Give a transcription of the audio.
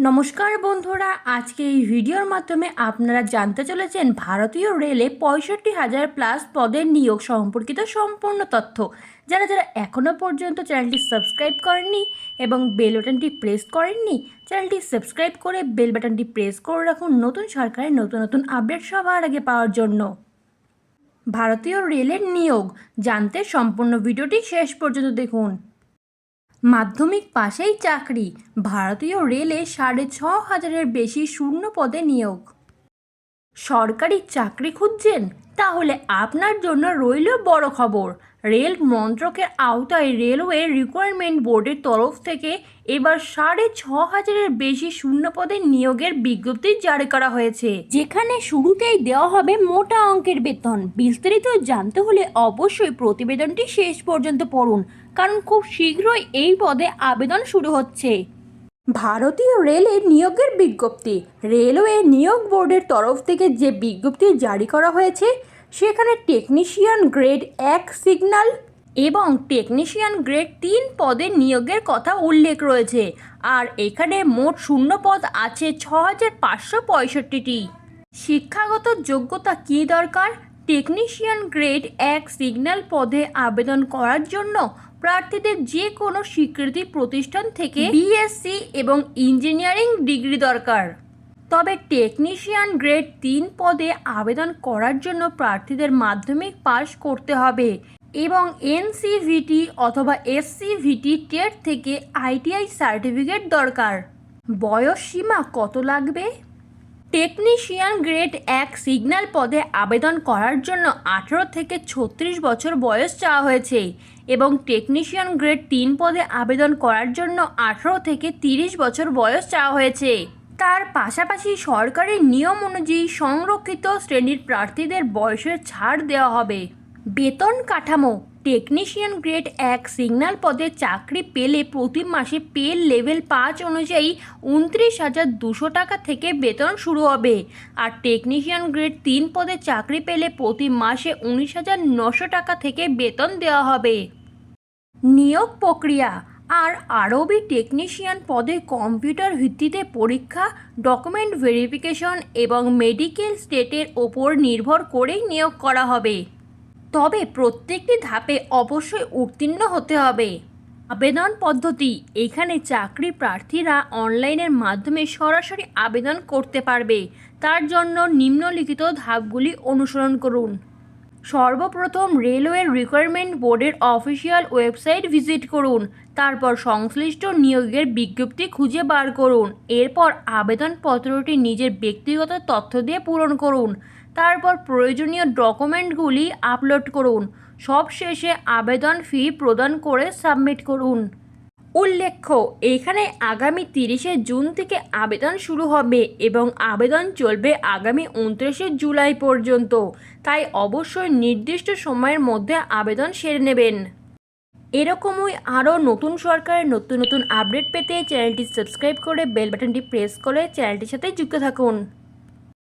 নমস্কার বন্ধুরা, আজকে এই ভিডিওর মাধ্যমে আপনারা জানতে চলেছেন ভারতীয় রেলে 65,000+ পদের নিয়োগ সম্পর্কিত সম্পূর্ণ তথ্য। যারা যারা এখনও পর্যন্ত চ্যানেলটি সাবস্ক্রাইব করেননি এবং বেল বাটনটি প্রেস করেননি, চ্যানেলটি সাবস্ক্রাইব করে বেল বাটনটি প্রেস করে রাখুন নতুন সরকারের নতুন নতুন আপডেট সবার আগে পাওয়ার জন্য। ভারতীয় রেলের নিয়োগ জানতে সম্পূর্ণ ভিডিওটি শেষ পর্যন্ত দেখুন। মাধ্যমিক পাশেই চাকরি, ভারতীয় রেলে 6,500-এর বেশি শূন্য পদে নিয়োগ। সরকারি চাকরি খুঁজছেন? তাহলে আপনার জন্য রইল বড় খবর। রেল মন্ত্রকের আওতায় রেলওয়ে রিক্রুটমেন্ট বোর্ডের তরফ থেকে এবার 6,500-এর বেশি শূন্য পদে নিয়োগের বিজ্ঞপ্তি জারি করা হয়েছে, যেখানে শুরুতেই দেওয়া হবে মোটা অঙ্কের বেতন। বিস্তারিত জানতে হলে অবশ্যই প্রতিবেদনটি শেষ পর্যন্ত পড়ুন, কারণ খুব শীঘ্রই এই পদে আবেদন শুরু হচ্ছে। ভারতীয় রেলের নিয়োগের বিজ্ঞপ্তি। রেলওয়ে নিয়োগ বোর্ডের তরফ থেকে যে বিজ্ঞপ্তি জারি করা হয়েছে সেখানে টেকনিশিয়ান গ্রেড 1 সিগন্যাল এবং টেকনিশিয়ান গ্রেড 3 পদে নিয়োগের কথা উল্লেখ রয়েছে। আর এখানে মোট শূন্য পদ আছে 6,565টি। শিক্ষাগত যোগ্যতা কী দরকার? টেকনিশিয়ান গ্রেড 1 সিগন্যাল পদে আবেদন করার জন্য প্রার্থীদের যে কোনো স্বীকৃতি প্রতিষ্ঠান থেকে বিএসসি এবং ইঞ্জিনিয়ারিং ডিগ্রি দরকার। তবে টেকনিশিয়ান গ্রেড 3 পদে আবেদন করার জন্য প্রার্থীদের মাধ্যমিক পাশ করতে হবে এবং এনসিভিটি অথবা এসসিভিটি টেট থেকে আইটিআই সার্টিফিকেট দরকার। বয়স সীমা কত লাগবে? টেকনিশিয়ান গ্রেড 1 সিগন্যাল পদে আবেদন করার জন্য 18 থেকে 36 বছর বয়স চাওয়া হয়েছে এবং টেকনিশিয়ান গ্রেড 3 পদে আবেদন করার জন্য 18 থেকে 30 বছর বয়স চাওয়া হয়েছে। তার পাশাপাশি সরকারি নিয়ম অনুযায়ী সংরক্ষিত শ্রেণীর প্রার্থীদের বয়সের ছাড় দেওয়া হবে। বেতন কাঠামো। টেকনিশিয়ান গ্রেড 1 সিগন্যাল পদে চাকরি পেলে প্রতি মাসে পে লেভেল 5 অনুযায়ী 29,200 টাকা থেকে বেতন শুরু হবে। আর টেকনিশিয়ান গ্রেড 3 পদে চাকরি পেলে প্রতি মাসে 19,900 টাকা থেকে বেতন দেওয়া হবে। নিয়োগ প্রক্রিয়া। আর আরবি টেকনিশিয়ান পদে কম্পিউটার ভিত্তিতে পরীক্ষা, ডকুমেন্ট ভেরিফিকেশন এবং মেডিকেল স্টেটের ওপর নির্ভর করেই নিয়োগ করা হবে। তবে প্রত্যেকটি ধাপে অবশ্যই উত্তীর্ণ হতে হবে। আবেদন পদ্ধতি। এখানে চাকরি প্রার্থীরা অনলাইনের মাধ্যমে সরাসরি আবেদন করতে পারবে। তার জন্য নিম্নলিখিত ধাপগুলি অনুসরণ করুন। সর্বপ্রথম রেলওয়ে রিক্রুটমেন্ট বোর্ডের অফিসিয়াল ওয়েবসাইট ভিজিট করুন। তারপর সংশ্লিষ্ট নিয়োগের বিজ্ঞপ্তি খুঁজে বার করুন। এরপর আবেদনপত্রটি নিজের ব্যক্তিগত তথ্য দিয়ে পূরণ করুন। তারপর প্রয়োজনীয় ডকুমেন্টগুলি আপলোড করুন। সবশেষে আবেদন ফি প্রদান করে সাবমিট করুন। উল্লেখ্য, এখানে আগামী 30শে জুন থেকে আবেদন শুরু হবে এবং আবেদন চলবে আগামী 29শে জুলাই পর্যন্ত। তাই অবশ্যই নির্দিষ্ট সময়ের মধ্যে আবেদন সেরে নেবেন। এরকমই আরও নতুন সরকারের নতুন নতুন আপডেট পেতে চ্যানেলটি সাবস্ক্রাইব করে বেল বাটনটি প্রেস করে চ্যানেলটির সাথে যুক্ত থাকুন।